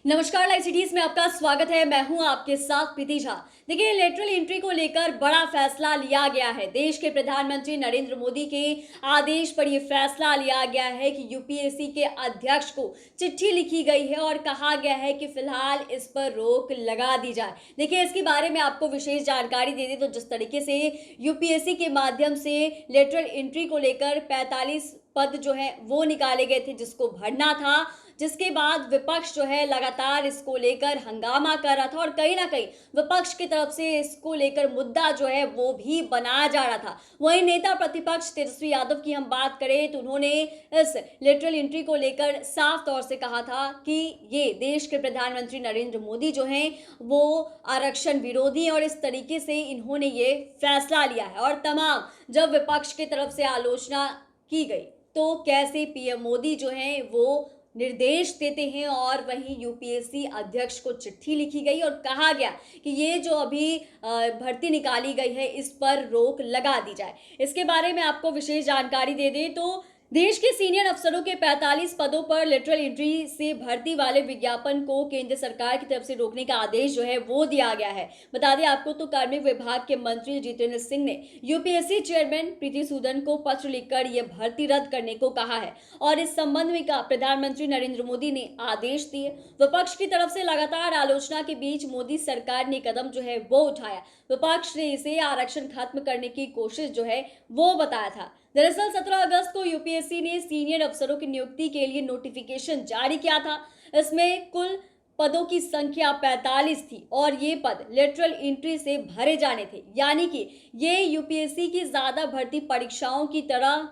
नमस्कार, live cities में आपका स्वागत है। मैं हूं आपके साथ प्रीति झा। देखिए, लेटरल एंट्री को लेकर बड़ा फैसला लिया गया है। देश के प्रधानमंत्री नरेंद्र मोदी के आदेश पर यह फैसला लिया गया है कि यूपीएससी के अध्यक्ष को चिट्ठी लिखी गई है और कहा गया है कि फिलहाल इस पर रोक लगा दी जाए। देखिए, इसके बारे में आपको विशेष जानकारी दे दें तो जिस तरीके से यूपीएससी के माध्यम से लेटरल एंट्री को लेकर 45 पद जो है वो निकाले गए थे जिसको भरना था, जिसके बाद विपक्ष जो है लगातार इसको लेकर हंगामा कर रहा था और कहीं ना कहीं विपक्ष की तरफ से इसको लेकर मुद्दा जो है वो भी बनाया जा रहा था। वहीं नेता प्रतिपक्ष तेजस्वी यादव की हम बात करें तो उन्होंने इस लेटरल एंट्री को लेकर साफ तौर से कहा था कि ये देश के प्रधानमंत्री नरेंद्र मोदी जो हैं वो आरक्षण विरोधी और इस तरीके से इन्होंने ये फैसला लिया है। और तमाम जब विपक्ष की तरफ से आलोचना की गई तो कैसे पीएम मोदी जो हैं वो निर्देश देते हैं और वहीं यूपीएससी अध्यक्ष को चिट्ठी लिखी गई और कहा गया कि ये जो अभी भर्ती निकाली गई है इस पर रोक लगा दी जाए। इसके बारे में आपको विशेष जानकारी दे दें तो देश के सीनियर अफसरों के 45 पदों पर लेटरल एंट्री से भर्ती वाले विज्ञापन को केंद्र सरकार की तरफ से रोकने का आदेश जो है वो दिया गया है। बता दें आपको तो कार्मिक विभाग के मंत्री जितेंद्र सिंह ने यूपीएससी चेयरमैन प्रीति सूदन को पत्र लिखकर यह भर्ती रद्द करने को कहा है और इस संबंध में प्रधानमंत्री नरेंद्र मोदी ने आदेश दिए। विपक्ष की तरफ से लगातार आलोचना के बीच मोदी सरकार ने कदम जो है वो उठाया। विपक्ष ने इसे आरक्षण खत्म करने की कोशिश जो है वो बताया था। दरअसल 17 अगस्त को यूपीएससी ने सीनियर अफसरों की नियुक्ति के लिए नोटिफिकेशन जारी किया था। इसमें कुल पदों की संख्या 45 थी और ये पद लेटरल एंट्री से भरे जाने थे, यानी कि ये यूपीएससी की ज्यादा भर्ती परीक्षाओं की तरह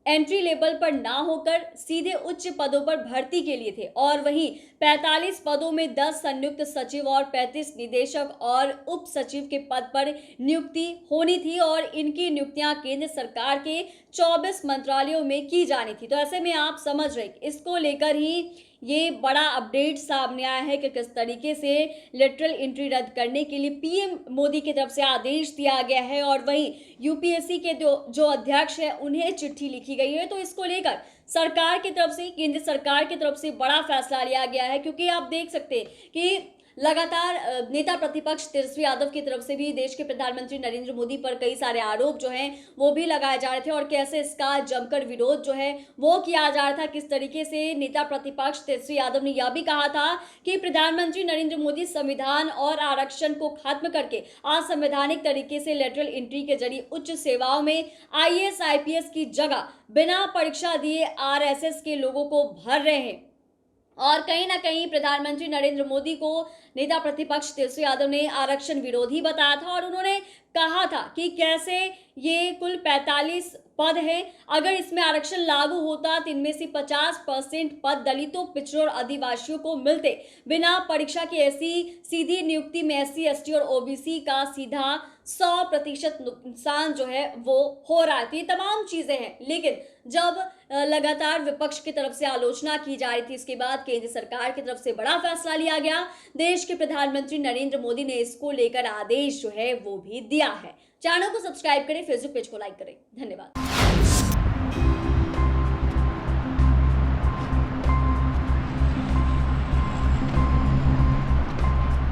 एंट्री लेवल पर ना होकर सीधे उच्च पदों पर भर्ती के लिए थे। और वहीं 45 पदों में 10 संयुक्त सचिव और 35 निदेशक और उप सचिव के पद पर नियुक्ति होनी थी और इनकी नियुक्तियां केंद्र सरकार के 24 मंत्रालयों में की जानी थी। तो ऐसे में आप समझ रहे इसको लेकर ही ये बड़ा अपडेट सामने आया है कि किस तरीके से लेटरल एंट्री रद्द करने के लिए पीएम मोदी की तरफ से आदेश दिया गया है और वहीं यूपीएससी के जो अध्यक्ष है उन्हें चिट्ठी लिखी गई है। तो इसको लेकर सरकार की तरफ से, केंद्र सरकार की तरफ से बड़ा फैसला लिया गया है, क्योंकि आप देख सकते हैं कि लगातार नेता प्रतिपक्ष तेजस्वी यादव की तरफ से भी देश के प्रधानमंत्री नरेंद्र मोदी पर कई सारे आरोप जो हैं वो भी लगाए जा रहे थे और कैसे इसका जमकर विरोध जो है वो किया जा रहा था। किस तरीके से नेता प्रतिपक्ष तेजस्वी यादव ने यह भी कहा था कि प्रधानमंत्री नरेंद्र मोदी संविधान और आरक्षण को खत्म करके असंवैधानिक तरीके से लेटरल एंट्री के जरिए उच्च सेवाओं में आईएएस आईपीएस की जगह बिना परीक्षा दिए आरएसएस के लोगों को भर रहे हैं। और कहीं ना कहीं प्रधानमंत्री नरेंद्र मोदी को नेता प्रतिपक्ष तेजस्वी यादव ने आरक्षण विरोधी बताया था और उन्होंने कहा था कि कैसे ये कुल 45 पद हैं, अगर इसमें आरक्षण लागू होता तो इनमें से 50% पद दलितों, पिछड़ों और आदिवासियों को मिलते बिना परीक्षा की। ऐसी सीधी नियुक्ति में एससी, एसटी और ओबीसी का सीधा 100% नुकसान जो है वो हो रहा है। ये तमाम चीजें हैं, लेकिन जब लगातार विपक्ष की तरफ से आलोचना की जा रही थी, इसके बाद केंद्र सरकार की तरफ से बड़ा फैसला लिया गया। देश के प्रधानमंत्री नरेंद्र मोदी ने इसको लेकर आदेश जो है वो भी दिया है। चैनल को सब्सक्राइब करें, फेसबुक पेज को लाइक करें। धन्यवाद।